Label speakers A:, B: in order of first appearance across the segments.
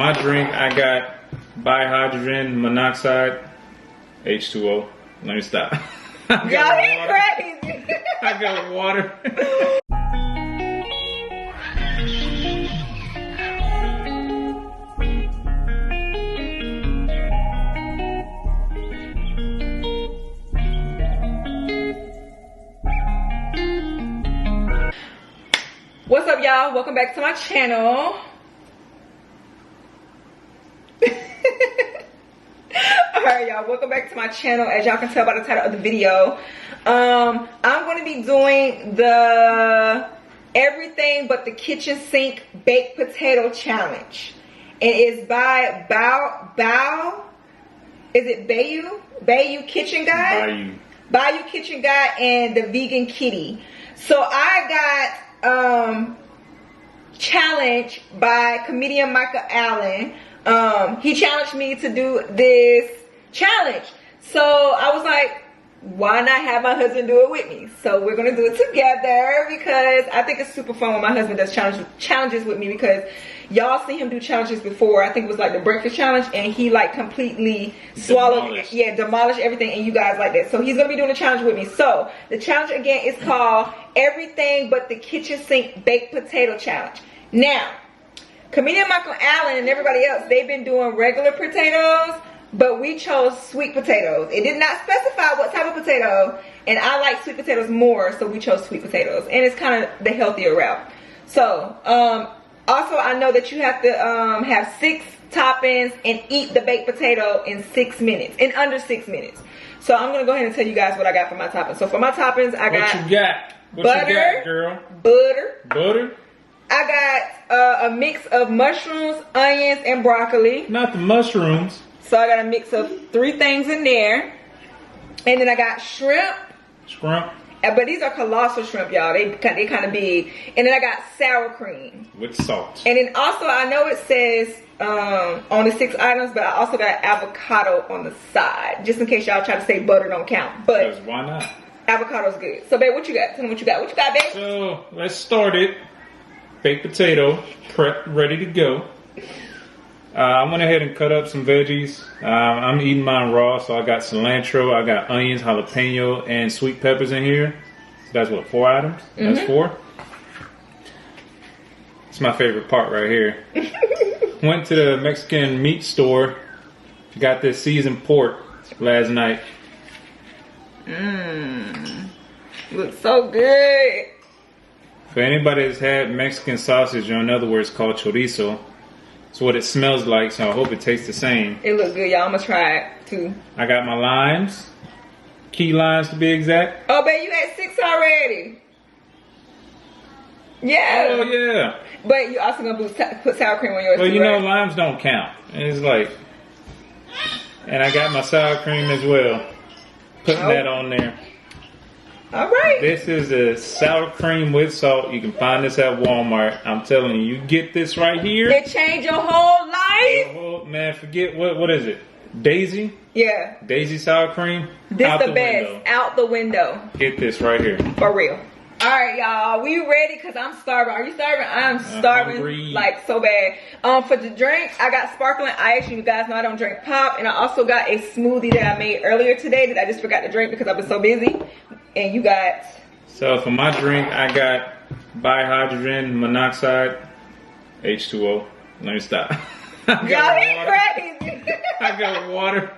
A: My drink, I got bihydrogen monoxide, H2O. Let me stop.
B: Y'all ain't crazy.
A: I got water.
B: What's up, y'all? Welcome back to my channel. Alright, y'all, welcome back to my channel. As y'all can tell by the title of the video, I'm going to be doing the everything but the kitchen sink baked potato challenge. It is by Bayou Kitchen Guide? Bayou Kitchen Guide and the Vegan Kitty. So I got challenged by comedian Michael Allen. He challenged me to do this challenge. So I was like, why not have my husband do it with me? So we're gonna do it together because I think it's super fun when my husband does challenges with me, because y'all see him do challenges before. I think it was like the breakfast challenge, and he like completely demolished everything, and you guys like that. So he's gonna be doing a challenge with me. So the challenge again is called Everything But the Kitchen Sink Baked Potato Challenge. Now, comedian Michael Allen and everybody else, they've been doing regular potatoes, but we chose sweet potatoes. It did not specify what type of potato, and I like sweet potatoes more, so we chose sweet potatoes, and it's kind of the healthier route. So also I know that you have to have 6 toppings and eat the baked potato in 6 minutes, in under 6 minutes. So I'm gonna go ahead and tell you guys what I got for my toppings. So for my toppings, I got
A: what you got? What
B: butter,
A: you got, girl?
B: Butter. I got a mix of mushrooms, onions, and broccoli.
A: Not the mushrooms.
B: So I got a mix of 3 things in there. And then I got shrimp. But these are colossal shrimp, y'all. They kind of big. And then I got sour cream.
A: With salt.
B: And then also, I know it says on the 6 items, but I also got avocado on the side. Just in case y'all try to say butter don't count. But
A: because why not?
B: Avocado's good. So, babe, what you got? Tell me what you got. What you got, babe?
A: So, let's start it. Baked potato, prepped, ready to go. I went ahead and cut up some veggies. I'm eating mine raw, so I got cilantro, I got onions, jalapeno, and sweet peppers in here. So that's what, 4 items? Mm-hmm. That's 4. It's my favorite part right here. Went to the Mexican meat store. Got this seasoned pork last night.
B: Looks so good.
A: For anybody that's had Mexican sausage, or in other words called chorizo, it's what it smells like, so I hope it tastes the same.
B: It looks good, y'all. I'm gonna try it too. I
A: got my limes, key limes to be exact.
B: Oh, babe, you had 6 already. Yeah.
A: Oh, yeah.
B: But you also gonna put sour cream on yours.
A: Well,
B: too,
A: you know,
B: right?
A: limes don't count. It's like, and I got my sour cream as well. Putting that on there.
B: All right.
A: This is a sour cream with salt. You can find this at Walmart. I'm telling you, you get this right here.
B: It changed your whole life.
A: Man, forget what is it? Daisy?
B: Yeah.
A: Daisy sour cream.
B: This out the best. Window. Out the window.
A: Get this right here.
B: For real. All right, y'all. We ready? Cause I'm starving. Are you starving? I'm starving like so bad. For the drink, I got sparkling ice. You guys know I don't drink pop, and I also got a smoothie that I made earlier today that I just forgot to drink because I've been so busy. And you got?
A: So for my drink, I got bihydrogen monoxide, H2O. Let me stop.
B: Y'all ain't crazy.
A: I got water.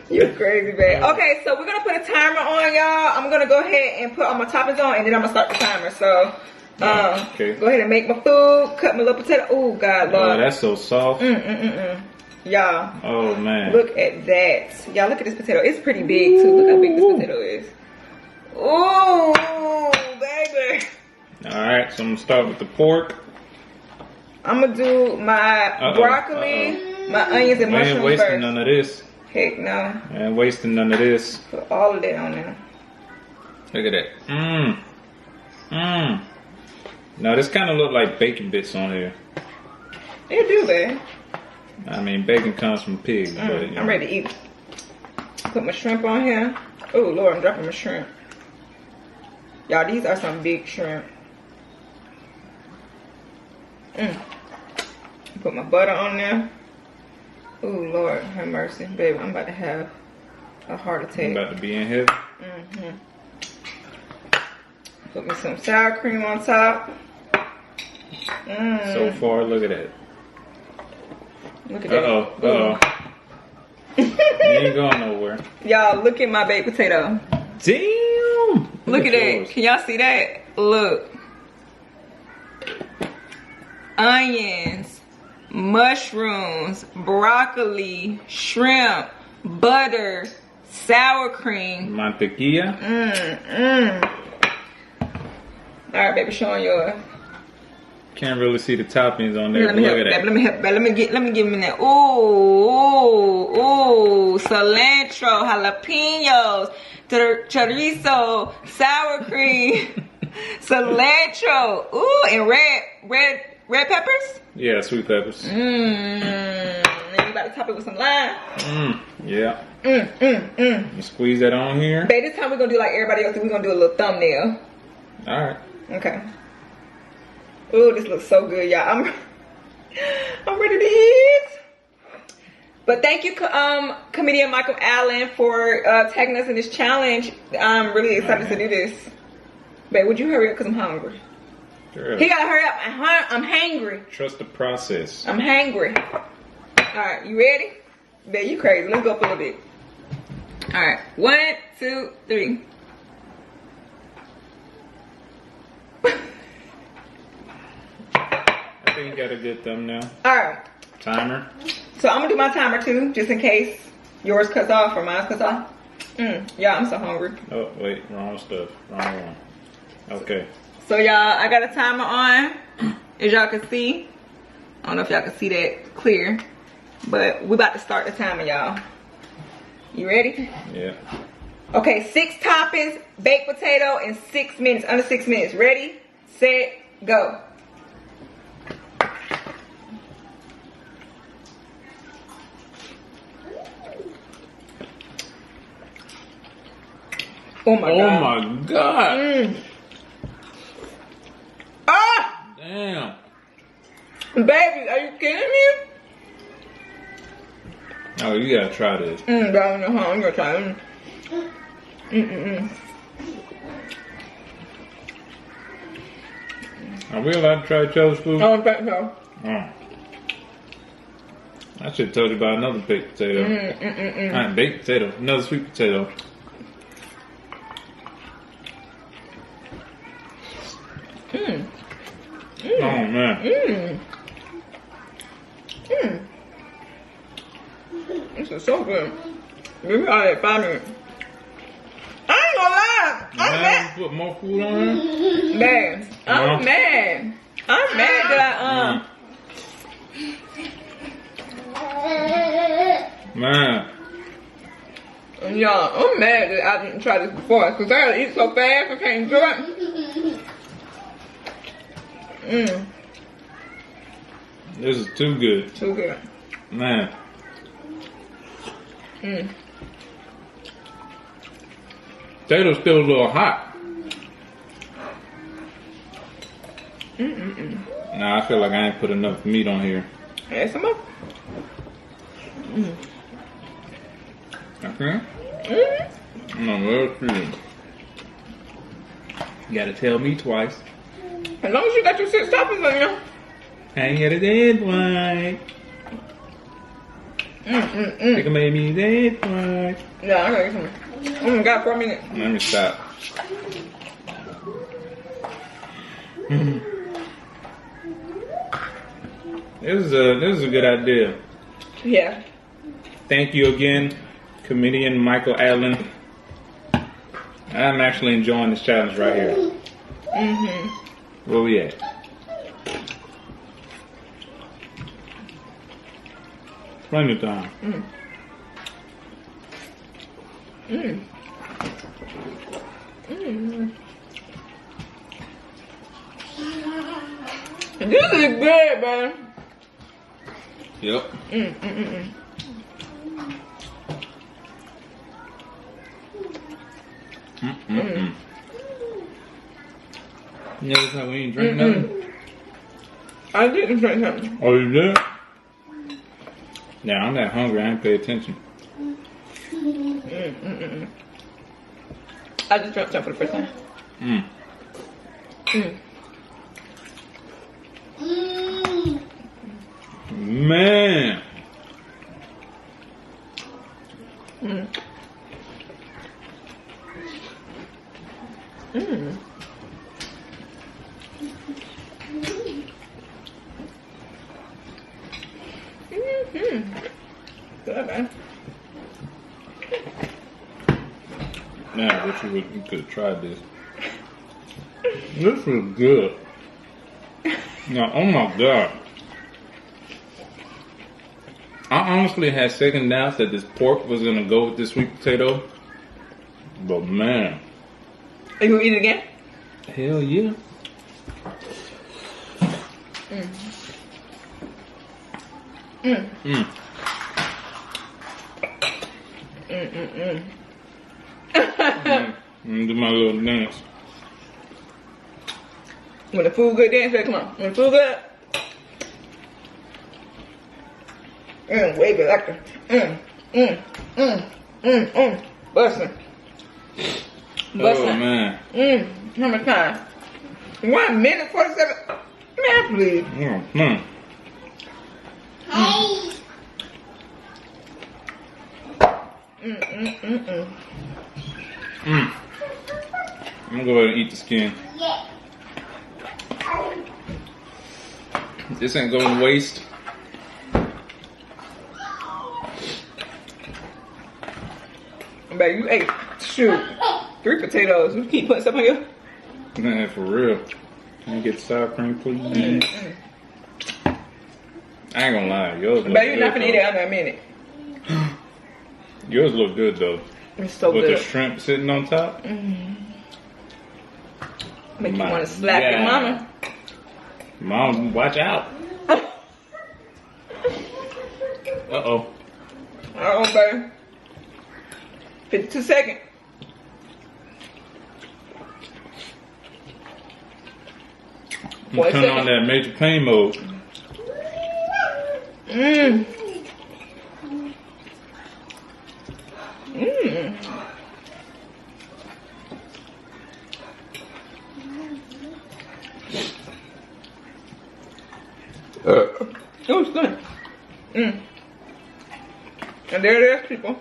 B: You're crazy, babe. Okay, so we're gonna put a timer on, y'all. I'm gonna go ahead and put all my toppings on, and then I'm gonna start the timer. So,
A: okay.
B: Go ahead and make my food. Cut my little potato. Oh God, Lord.
A: Oh, that's so soft.
B: Y'all.
A: Oh man.
B: Look at that. Y'all, look at this potato. It's pretty big too. Look how big this potato is. Oh, baby.
A: All right, so I'm gonna start with the pork.
B: I'm gonna do my broccoli, my onions, and mushrooms
A: ain't wasting
B: first.
A: None of this.
B: Heck no.
A: I ain't wasting none of this.
B: Put all of that on there.
A: Look at that. Now this kind of look like bacon bits on here.
B: It do, babe.
A: I mean, bacon comes from pigs. But, you know.
B: I'm ready to eat. Put my shrimp on here. Oh Lord, I'm dropping my shrimp. Y'all, these are some big shrimp. Put my butter on there. Ooh, Lord, have mercy. Baby, I'm about to have a heart attack.
A: I'm about to be in heaven.
B: Put me some sour cream on top.
A: So far, look at that.
B: Look at that.
A: Uh-oh. You ain't going nowhere.
B: Y'all, look at my baked potato.
A: Damn!
B: Look at that. Can y'all see that? Look. Onions, mushrooms, broccoli, shrimp, butter, sour cream.
A: Mantequilla.
B: All right, baby, showing yours.
A: Can't really see the toppings on there.
B: Let me
A: look
B: help,
A: at that.
B: Let me help. Let me give him that. Ooh, cilantro, jalapenos, chorizo, sour cream, cilantro. Ooh, and red peppers.
A: Yeah, sweet peppers.
B: And you about to top it with some lime.
A: Yeah. You squeeze that on here.
B: Babe, this time we're gonna do like everybody else. We're gonna do a little thumbnail.
A: All right.
B: Okay. Ooh, this looks so good, y'all. I'm ready to eat. But thank you, comedian Michael Allen, for tagging us in this challenge. I'm really excited to do this. Babe, would you hurry up? Because I'm hungry.
A: Sure.
B: He gotta hurry up. I'm hangry.
A: Trust the process.
B: I'm hangry. All right, you ready? Babe, you crazy. Let's go for a little bit. All right, 1, 2, 3.
A: I think you got a good thumbnail.
B: All right.
A: Timer.
B: So I'm gonna do my timer too, just in case yours cuts off or mine cuts off. Yeah, I'm so hungry.
A: Oh, wait, wrong stuff. Wrong one. Okay.
B: So y'all, I got a timer on, as y'all can see. I don't know if y'all can see that clear, but we about to start the timer, y'all. You ready?
A: Yeah.
B: Okay, 6 toppings, baked potato in 6 minutes, under 6 minutes. Ready, set, go. Oh my god.
A: Oh my god.
B: Ah!
A: Damn.
B: Baby, are you kidding me?
A: Oh, you gotta try this.
B: But I don't know how I'm gonna try them.
A: Are we allowed to try each other's food?
B: I don't think so.
A: Oh. I should have told you about another baked potato. Not baked potato, another sweet potato. Oh man.
B: This is so good. Maybe I had 5 minutes. I ain't gonna lie. I'm mad.
A: Put more food on there?
B: Man, I'm mad. I'm mad that
A: Man.
B: y'all, I'm mad that I didn't try this before. Because I gotta eat so fast, I can't do it.
A: This is too good.
B: Too good.
A: Man. Potato's still a little hot. Nah, I feel like I ain't put enough meat on here.
B: Add some more.
A: Okay? No, well, you gotta tell me twice.
B: As long as you got your 6 toppings on there.
A: I ain't got a dead one. Think I made me dead one.
B: Yeah, I gotta get some. Oh my god, 4 minutes.
A: Let me stop. This is a good idea.
B: Yeah.
A: Thank you again, comedian Michael Allen. I'm actually enjoying this challenge right here. Where we at? Plenty of time.
B: This is good, man.
A: Yep. You notice how we ain't drink nothing?
B: I didn't drink something.
A: Oh, you did? Yeah, I'm that hungry. I ain't pay attention.
B: I just drank some for the first time.
A: Man.
B: Good, man.
A: Man, I wish you could have tried this. This was good. Now, oh my God. I honestly had second doubts that this pork was gonna go with this sweet potato. But man.
B: Are you gonna eat it again?
A: Hell yeah. Do my little dance.
B: When the food good, dance. Come on. When the food good. Wave it like bustin'.
A: Oh man.
B: How much time? 1 minute 47. Man, please.
A: I'm gonna go ahead and eat the skin. This ain't going to waste.
B: Baby, you ate, shoot, 3 potatoes. You keep putting stuff on you?
A: Man, for real. Can I get sour cream, please? I ain't gonna lie, yours look
B: Baby, you're
A: good,
B: not gonna eat it under a minute.
A: Yours look good though.
B: It's so
A: With
B: good.
A: the shrimp sitting on top.
B: Make you want to slap your mama.
A: Mom, watch out. Uh-oh.
B: Uh-oh, baby. 52 seconds.
A: Turn on that major pain mode.
B: Oh, it's good. And there it is, people.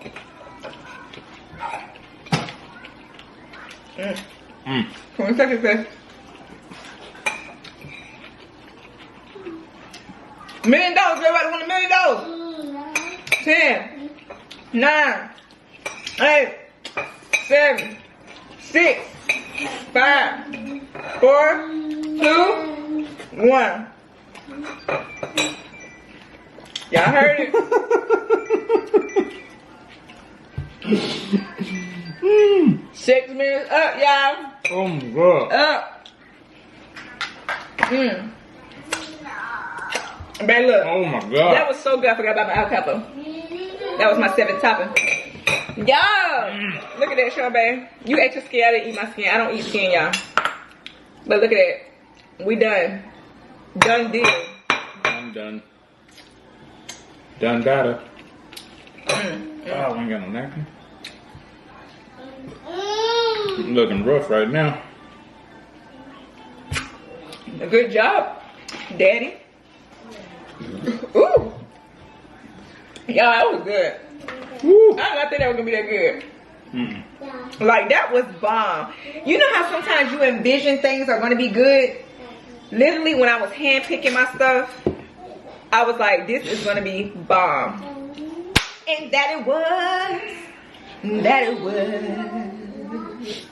B: 20 seconds left. $1 million, everybody want $1 million. 10, 9, 8, 7, 6, 5, 4, 2, 1. Y'all heard it. Six minutes up, y'all.
A: Oh my God.
B: Up. Baby, look.
A: Oh my God.
B: That was so good. I forgot about my alcapo. That was my 7th topping. Y'all, look at that, Sean, babe. You ate your skin. I didn't eat my skin. I don't eat skin, y'all. But look at that. We done. Done deal.
A: I'm done. Done data. Oh, I ain't got no napkin. I'm looking rough right now.
B: Good job, Daddy. Ooh. Y'all, that was good.
A: Woo.
B: I did not think that was gonna be that good. Like, that was bomb. You know how sometimes you envision things are gonna be good? Literally, when I was hand picking my stuff, I was like, this is gonna be bomb. And that it was. That it was.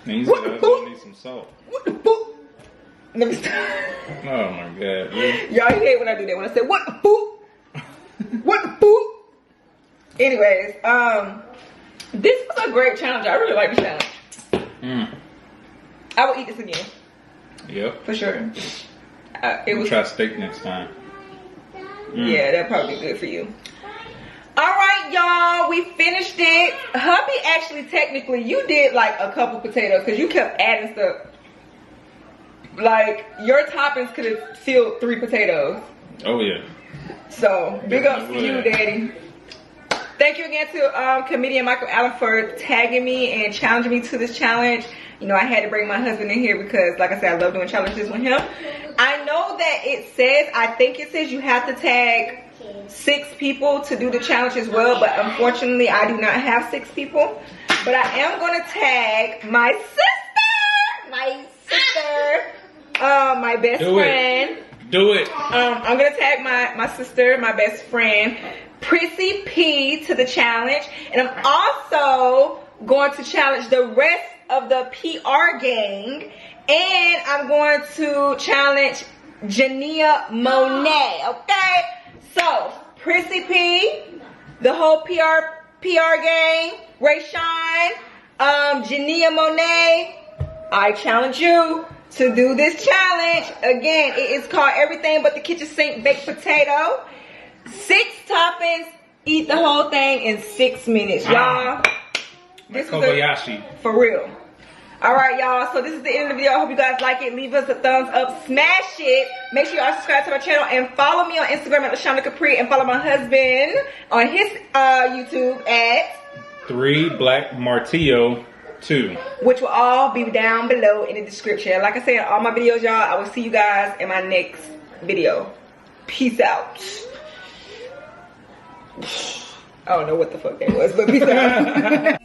A: And you said I need some salt.
B: What the fuck? Let me stop.
A: Oh my God. Yeah.
B: Y'all hate when I do that. When I say, what the fuck? What the fuck? Anyways, this was a great challenge. I really like the challenge. I will eat this again.
A: Yep.
B: For sure.
A: We'll try steak next time.
B: Yeah, that'd probably be good for you. Alright, y'all, we finished it. Hubby, actually, technically, you did like a couple potatoes because you kept adding stuff. Like, your toppings could have filled 3 potatoes.
A: Oh, yeah.
B: So, big ups to you, Daddy. Thank you again to comedian Michael Allen for tagging me and challenging me to this challenge. You know, I had to bring my husband in here because, like I said, I love doing challenges with him. I know that it says, I think it says you have to tag 6 people to do the challenge as well, but unfortunately I do not have 6 people. But I am going to tag my sister, my best friend.
A: Do it.
B: I'm going to tag my sister, my best friend, Prissy P, to the challenge. And I'm also going to challenge the rest of the PR gang. And I'm going to challenge Jania Monet, okay? So, Prissy P, the whole PR gang, Rayshawn, Jania Monet, I challenge you to do this challenge. Again, it is called Everything But the Kitchen Sink Baked Potato. 6 toppings, eat the whole thing in 6 minutes, y'all. This is
A: Kobayashi.
B: For real. Alright, y'all, so this is the end of the video. I hope you guys like it. Leave us a thumbs up, smash it. Make sure y'all subscribe to my channel and follow me on Instagram at LaShonda Capri, and follow my husband on his YouTube at
A: 3 Black Martillo 2,
B: which will all be down below in the description. Like I said, in all my videos, y'all, I will see you guys in my next video. Peace out. I don't know what the fuck that was, but peace out.